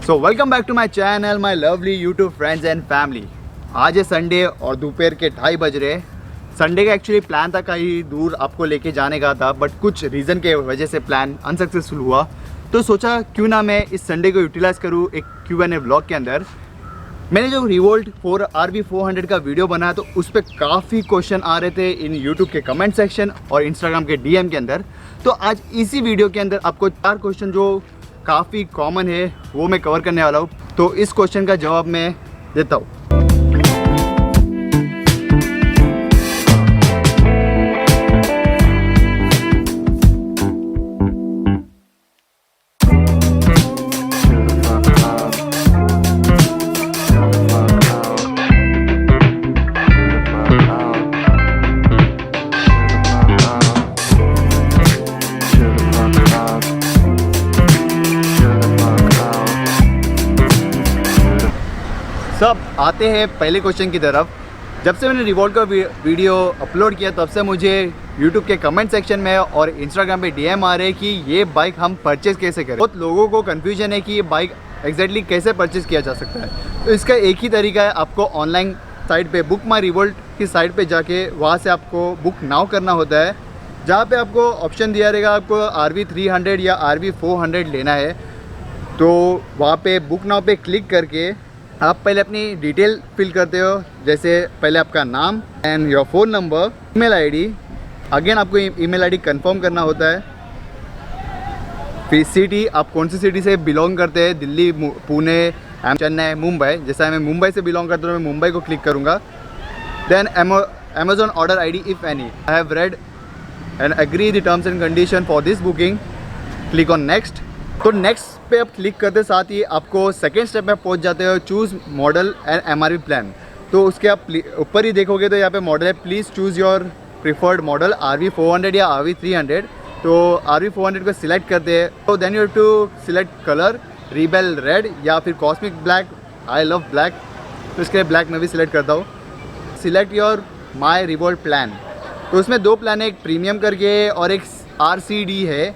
So welcome back to my channel my lovely YouTube friends and family. आज है Sunday और दोपहर के 2:30 बज रहे। संडे का एक्चुअली प्लान था कहीं दूर आपको लेके जाने का था, बट कुछ रीज़न के वजह से प्लान अनसक्सेसफुल हुआ। तो सोचा क्यों ना मैं इस संडे को यूटिलाइज़ करूँ एक Q&A व्लॉग के अंदर। मैंने जो रिवोल्ट 4 RV400 का वीडियो बनाया तो उस पर काफ़ी क्वेश्चन आ रहे थे इन यूट्यूब के कमेंट सेक्शन और इंस्टाग्राम के DM के अंदर। तो आज इसी वीडियो के अंदर आपको 4 क्वेश्चन जो काफ़ी कॉमन है वो मैं कवर करने वाला हूँ। तो इस क्वेश्चन का जवाब मैं देता हूँ। सब आते हैं पहले क्वेश्चन की तरफ। जब से मैंने रिवोल्ट का वीडियो अपलोड किया तब से मुझे यूट्यूब के कमेंट सेक्शन में और इंस्टाग्राम पे DM आ रहे हैं कि ये बाइक हम परचेज़ कैसे करें। बहुत लोगों को कन्फ्यूजन है कि ये बाइक एग्जैक्टली कैसे परचेज़ किया जा सकता है। तो इसका एक ही तरीका है, आपको ऑनलाइन साइट पे बुक माई रिवोल्ट की साइट पे जाके वहाँ से आपको बुक नाउ करना होता है, जहाँ पे आपको ऑप्शन दिया रहेगा आपको RV300 या RV400 लेना है। तो वहाँ पे बुक नाउ पे क्लिक करके आप पहले अपनी डिटेल फिल करते हो, जैसे पहले आपका नाम and your phone number, email ID. Again आपको ईमेल आईडी कंफर्म करना होता है। फिर सिटी, आप कौन सी सिटी से बिलोंग करते हैं, दिल्ली, पुणे, चेन्नई, मुंबई। जैसा मैं मुंबई से बिलोंग करता हूँ, मैं मुंबई को क्लिक करूँगा। Then Amazon order ID if any, I have read and agree the terms and condition for this booking, click on next. तो नेक्स्ट पे आप क्लिक करते साथ ही आपको सेकेंड स्टेप में पहुंच जाते हो, choose model and MRP plan. तो उसके आप ऊपर ही देखोगे तो यहाँ पे मॉडल है, please choose your preferred model RV400 या RV300। तो RV400 को सिलेक्ट करते हैं। तो then you have to select colour, rebel red या फिर cosmic black. I love black, तो इसके लिए ब्लैक मैं भी सिलेक्ट करता हूँ। Select your my Revolt plan. तो उसमें 2 प्लान है, एक प्रीमियम करके और एक RCD है,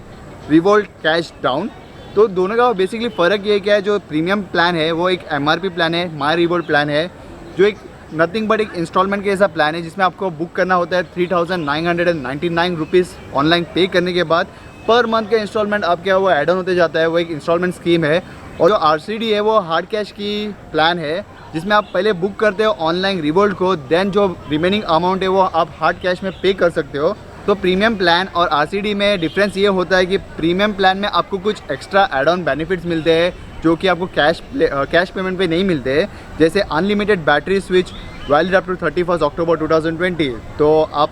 रिवोल्ट कैश डाउन। तो दोनों का बेसिकली फ़र्क ये क्या है, जो प्रीमियम प्लान है वो एक MRP प्लान है, माई रिवोल्ट प्लान है, जो एक नथिंग बट एक इंस्टॉलमेंट के जैसा प्लान है, जिसमें आपको बुक करना होता है 3999 रुपीज़ ऑनलाइन पे करने के बाद। पर मंथ का इंस्टॉलमेंट आपके वो एड ऑन होते जाता है, वो एक इंस्टॉलमेंट स्कीम है। और जो RCD है वो हार्ड कैश की प्लान है, जिसमें आप पहले बुक करते हो ऑनलाइन रिवोल्ट को, देन जो रिमेनिंग अमाउंट है वो आप हार्ड कैश में पे कर सकते हो। तो प्रीमियम प्लान और RCD में डिफरेंस ये होता है कि प्रीमियम प्लान में आपको कुछ एक्स्ट्रा एड ऑन बेनिफिट्स मिलते हैं जो कि आपको कैश पेमेंट पे नहीं मिलते हैं, जैसे unlimited battery switch valid up to 31 October 2020। तो आप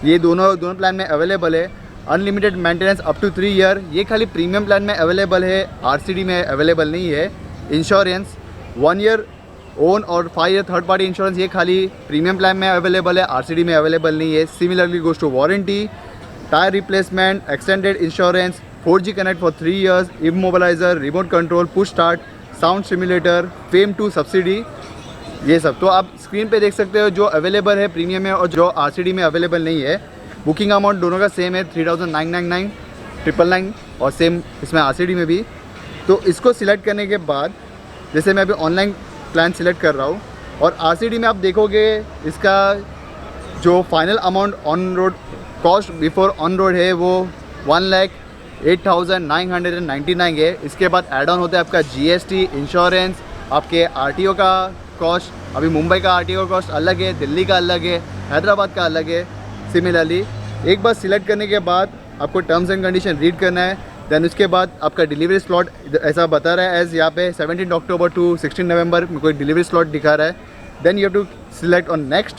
ये दोनों प्लान में अवेलेबल है। Unlimited maintenance up to 3 year, ये खाली प्रीमियम प्लान में अवेलेबल है, RCD में अवेलेबल नहीं है। इंश्योरेंस 1 ईयर ओन और 5 ईयर थर्ड पार्टी इंश्योरेंस, ये खाली प्रीमियम प्लान में अवेलेबल है, RCD में अवेलेबल नहीं है। Similarly goes to warranty, tyre replacement, extended insurance, 4G connect for 3 years, immobiliser, remote control, push start, sound simulator, FAME 2 subsidy, ये सब। तो आप स्क्रीन पे देख सकते हो जो अवेलेबल है प्रीमियम में और जो RCD में अवेलेबल नहीं है। बुकिंग अमाउंट दोनों का सेम है, 3999 999 और सेम इसमें RCD में भी। तो इसको सिलेक्ट करने के बाद, जैसे मैं अभी ऑनलाइन प्लान सिलेक्ट कर रहा हूँ और RCD में आप देखोगे इसका जो final amount on road cost before on road है वो 1,08,999 है। इसके बाद एड ऑन होता है आपका GST, इंश्योरेंस, आपके RTO का कॉस्ट। अभी मुंबई का RTO कॉस्ट अलग है, दिल्ली का अलग है, हैदराबाद का अलग है। सिमिलरली एक बार सिलेक्ट करने के बाद आपको टर्म्स एंड कंडीशन रीड करना है। देन उसके बाद आपका डिलीवरी स्लॉट ऐसा बता रहा है, एज यहाँ पे 17 अक्टूबर टू 16 नवंबर में कोई डिलीवरी स्लॉट दिखा रहा है। Then you have to select on next.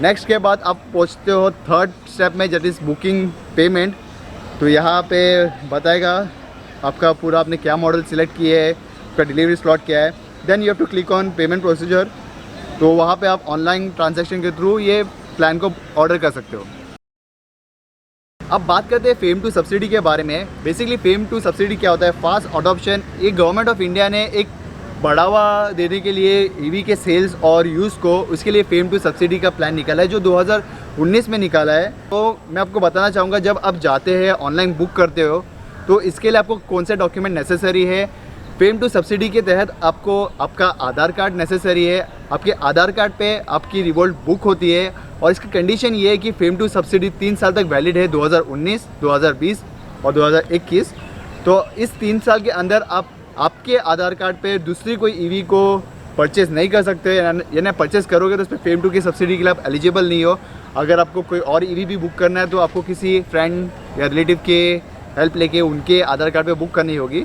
Next के बाद आप पहुँचते हो थर्ड स्टेप में, दैट इज़ बुकिंग पेमेंट। तो यहाँ पे बताएगा आपका पूरा आपने क्या मॉडल सिलेक्ट किया है, आपका डिलीवरी स्लॉट क्या है। Then you have to click on payment procedure. तो वहाँ पे आप ऑनलाइन ट्रांजैक्शन के थ्रू ये प्लान को ऑर्डर कर सकते हो। अब बात करते हैं फेम टू सब्सिडी के बारे में। बेसिकली फेम टू सब्सिडी क्या होता है? Fast adoption. ये गवर्नमेंट ऑफ इंडिया ने एक बढ़ावा देने के लिए ईवी के सेल्स और यूज़ को, उसके लिए फेम टू सब्सिडी का प्लान निकाला है जो 2019 में निकाला है। तो मैं आपको बताना चाहूँगा, जब आप जाते हैं ऑनलाइन बुक करते हो तो इसके लिए आपको कौन से डॉक्यूमेंट नेसेसरी है। फेम टू सब्सिडी के तहत आपको आपका आधार कार्ड नेसेसरी है। आपके आधार कार्ड पे आपकी रिवोल्ट बुक होती है और इसकी कंडीशन ये है कि फेम टू सब्सिडी 3 साल तक वैलिड है, 2019, 2020 और 2021। तो इस 3 साल के अंदर आप आपके आधार कार्ड पे दूसरी कोई ईवी को परचेज़ नहीं कर सकते, यानी परचेज़ करोगे तो उस पर फेम टू की सब्सिडी के लिए आप एलिजिबल नहीं हो। अगर आपको कोई और ईवी भी बुक करना है तो आपको किसी फ्रेंड या रिलेटिव के हेल्प लेके उनके आधार कार्ड पे बुक करनी होगी।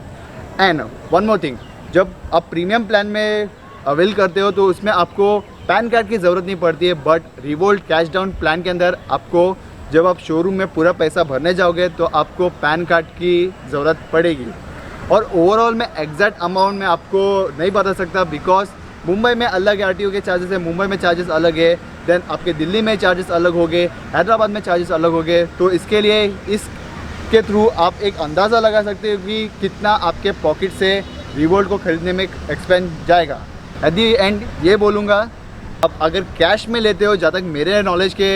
एंड वन मोर थिंग, जब आप प्रीमियम प्लान में अवेल करते हो तो उसमें आपको पैन कार्ड की ज़रूरत नहीं पड़ती है। But revolt cash down plan के अंदर आपको, जब आप शोरूम में पूरा पैसा भरने जाओगे तो आपको पैन कार्ड की ज़रूरत पड़ेगी। और ओवरऑल में एग्जैक्ट अमाउंट में आपको नहीं बता सकता, बिकॉज मुंबई में अलग आरटीओ के चार्जेस है, मुंबई में चार्जेस अलग है, देन आपके दिल्ली में चार्जेस अलग हो गए, हैदराबाद में चार्जेस अलग हो गए। तो इसके लिए इसके थ्रू आप एक अंदाज़ा लगा सकते हो कि कितना आपके पॉकेट से रिवोल्ट को ख़रीदने में एक्सपेंस जाएगा। एट दी एंड ये बोलूँगा, अब अगर कैश में लेते हो, जहाँ तक मेरे नॉलेज के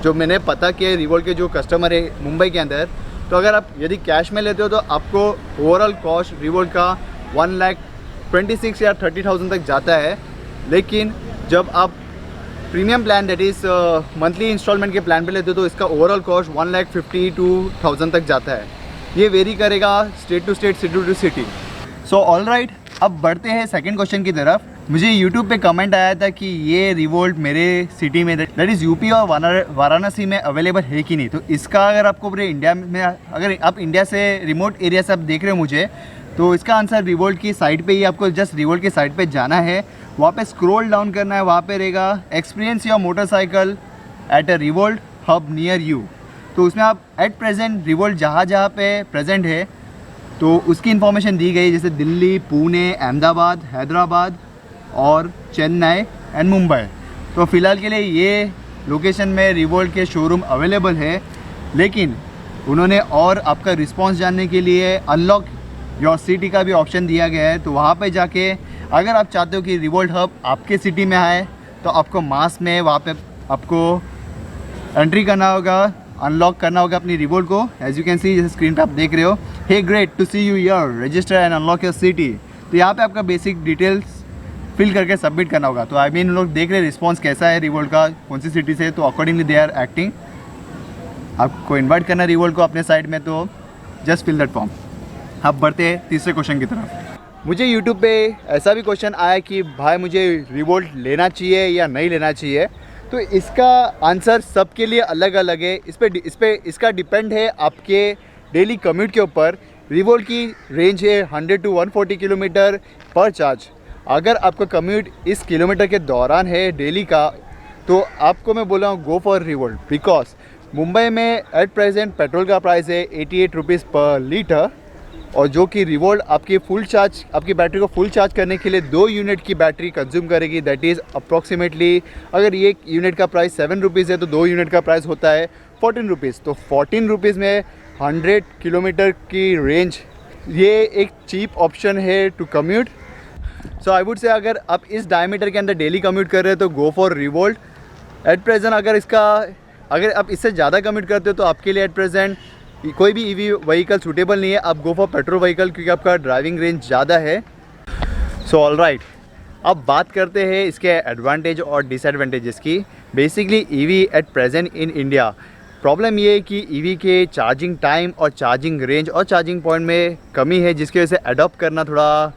जो मैंने पता किया रिवोल्ट के जो कस्टमर है मुंबई के अंदर, तो अगर आप यदि कैश में लेते हो तो आपको ओवरऑल कॉस्ट रिवोल्ट का 1,26,000 या 30,000 तक जाता है। लेकिन जब आप premium plan that is monthly instalment के प्लान पे लेते हो तो इसका ओवरऑल कॉस्ट 1,52,000 तक जाता है। ये वेरी करेगा state to state, city to city. So all right, अब बढ़ते हैं सेकंड क्वेश्चन की तरफ। मुझे YouTube पे कमेंट आया था कि ये रिवोल्ट मेरे सिटी में दैट इज़ यूपी और वाराणसी में अवेलेबल है कि नहीं। तो इसका अगर आपको पूरे इंडिया में, अगर आप इंडिया से रिमोट एरिया से आप देख रहे हो मुझे, तो इसका आंसर रिवोल्ट की साइट पे ही, आपको जस्ट रिवोल्ट की साइट पे जाना है, वहाँ पे स्क्रॉल डाउन करना है, वहाँ पे रहेगा experience your motorcycle at a revolt hub near you. तो उसमें आप एट प्रेजेंट रिवोल्ट जहाँ जहाँ पे प्रेजेंट है तो उसकी इन्फॉर्मेशन दी गई, जैसे दिल्ली, पुणे, अहमदाबाद, हैदराबाद और चेन्नई एंड मुंबई। तो फ़िलहाल के लिए ये लोकेशन में रिवोल्ट के शोरूम अवेलेबल है। लेकिन उन्होंने और आपका रिस्पांस जानने के लिए अनलॉक योर सिटी का भी ऑप्शन दिया गया है। तो वहाँ पे जाके अगर आप चाहते हो कि रिवोल्ट हब आपके सिटी में आए तो आपको मास में वहाँ पे आपको एंट्री करना होगा, अनलॉक करना होगा अपनी रिवोल्ट को। एज यू कैन सी, जैसे स्क्रीन पे आप देख रहे हो, hey great to see you here, register and unlock your city. तो यहाँ पे आपका बेसिक डिटेल्स फिल करके सबमिट करना होगा। तो आई मीन लोग देख रहे हैं रिस्पॉन्स कैसा है रिवोल्ट का, कौन सी सिटी से, तो अकॉर्डिंगली दे आर एक्टिंग। आपको इन्वाइट करना रिवोल्ट को अपने साइड में, तो जस्ट फिल दैट फॉर्म। अब बढ़ते हैं तीसरे क्वेश्चन की तरफ। मुझे यूट्यूब पे ऐसा भी क्वेश्चन आया कि भाई मुझे रिवोल्ट लेना चाहिए या नहीं लेना चाहिए। तो इसका आंसर सबके लिए अलग अलग है। इसका डिपेंड है आपके डेली कम्यूट के ऊपर। रिवोल्ट की रेंज है 100 to 140 किलोमीटर पर चार्ज। अगर आपका कम्यूट इस किलोमीटर के दौरान है डेली का, तो आपको मैं बोल रहा हूँ go for revolt, because Mumbai में एट प्रेजेंट पेट्रोल का प्राइस है 88 रुपीज़ पर लीटर, और जो कि रिवोल्ट आपकी फुल चार्ज, आपकी बैटरी को फुल चार्ज करने के लिए 2 यूनिट की बैटरी कंज्यूम करेगी। दैट इज़ अप्रॉक्सीमेटली, अगर ये यूनिट का प्राइस 7 रुपीज़ है तो 2 यूनिट का प्राइस होता है 14 रुपीज़। तो 14 रुपीज़ में 100 किलोमीटर की रेंज, ये एक चीप ऑप्शन है to commute. So I would say अगर आप इस डायमीटर के अंदर डेली कम्यूट कर रहे हो तो go for revolt at present. अगर आप इससे ज़्यादा कम्यूट करते हो तो आपके लिए एट प्रेजेंट कोई भी ईवी व्हीकल सूटेबल नहीं है। आप गो फॉर पेट्रोल व्हीकल, क्योंकि आपका ड्राइविंग रेंज ज़्यादा है। सो ऑल राइट, अब बात करते हैं इसके एडवांटेज और डिसएडवांटेजेस की। Basically EV at present in India, problem ये है कि ईवी के चार्जिंग टाइम और चार्जिंग रेंज और चार्जिंग पॉइंट में कमी है, जिसकी वजह से अडॉप्ट करना थोड़ा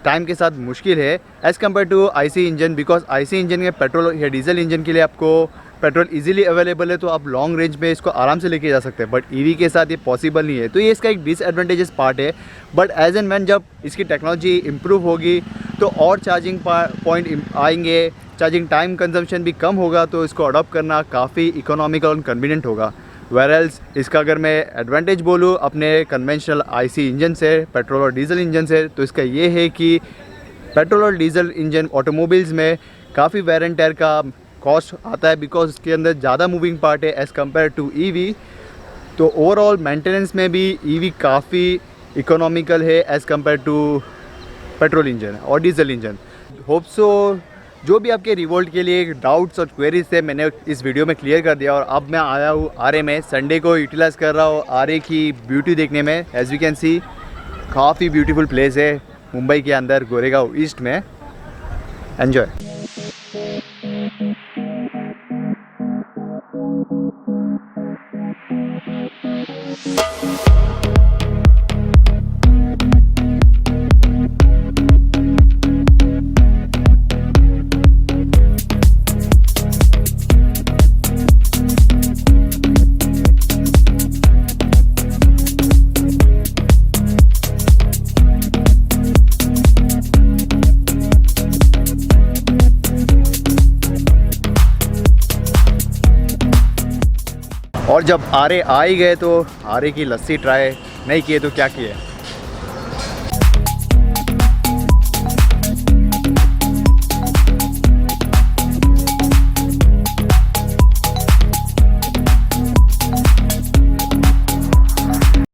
टाइम के साथ मुश्किल है as compare to IC engine. Because IC engine में पेट्रोल या डीजल इंजन के लिए आपको पेट्रोल इजीली अवेलेबल है, तो आप लॉन्ग रेंज में इसको आराम से लेके जा सकते हैं। बट ईवी के साथ ये पॉसिबल नहीं है, तो ये इसका एक डिसएडवांटेजेस पार्ट है। बट एज एंड व्हेन जब इसकी टेक्नोलॉजी इम्प्रूव होगी तो और चार्जिंग पॉइंट आएंगे, चार्जिंग टाइम कंजम्पशन भी कम होगा, तो इसको अडॉप्ट करना काफ़ी इकोनॉमिकल और कन्वीनियंट होगा। वेरल्स इसका अगर मैं एडवांटेज बोलूँ अपने कन्वेंशनल आईसी इंजन से, पेट्रोल और डीजल इंजन से, तो इसका ये है कि पेट्रोल और डीजल इंजन ऑटोमोबाइल्स में काफ़ी वेर एंड टेयर का कॉस्ट आता है, बिकॉज इसके अंदर ज़्यादा मूविंग पार्ट है एज़ कम्पेयर टू ईवी। तो ओवरऑल मेंटेनेंस में भी ईवी काफ़ी इकोनॉमिकल है as compare to petrol engine और डीजल इंजन। होप सो जो भी आपके रिवोल्ट के लिए डाउट्स और क्वेरीज थे मैंने इस वीडियो में क्लियर कर दिया। और अब मैं आया हूँ आरए में, संडे को यूटिलाइज़ कर रहा हूँ आरए की ब्यूटी देखने में। एज़ वी कैन सी काफ़ी ब्यूटीफुल प्लेस है मुंबई के अंदर, गोरेगांव ईस्ट में। एन्जॉय। और जब आरए आ ही गए तो आरए की लस्सी ट्राई नहीं किए तो क्या किए।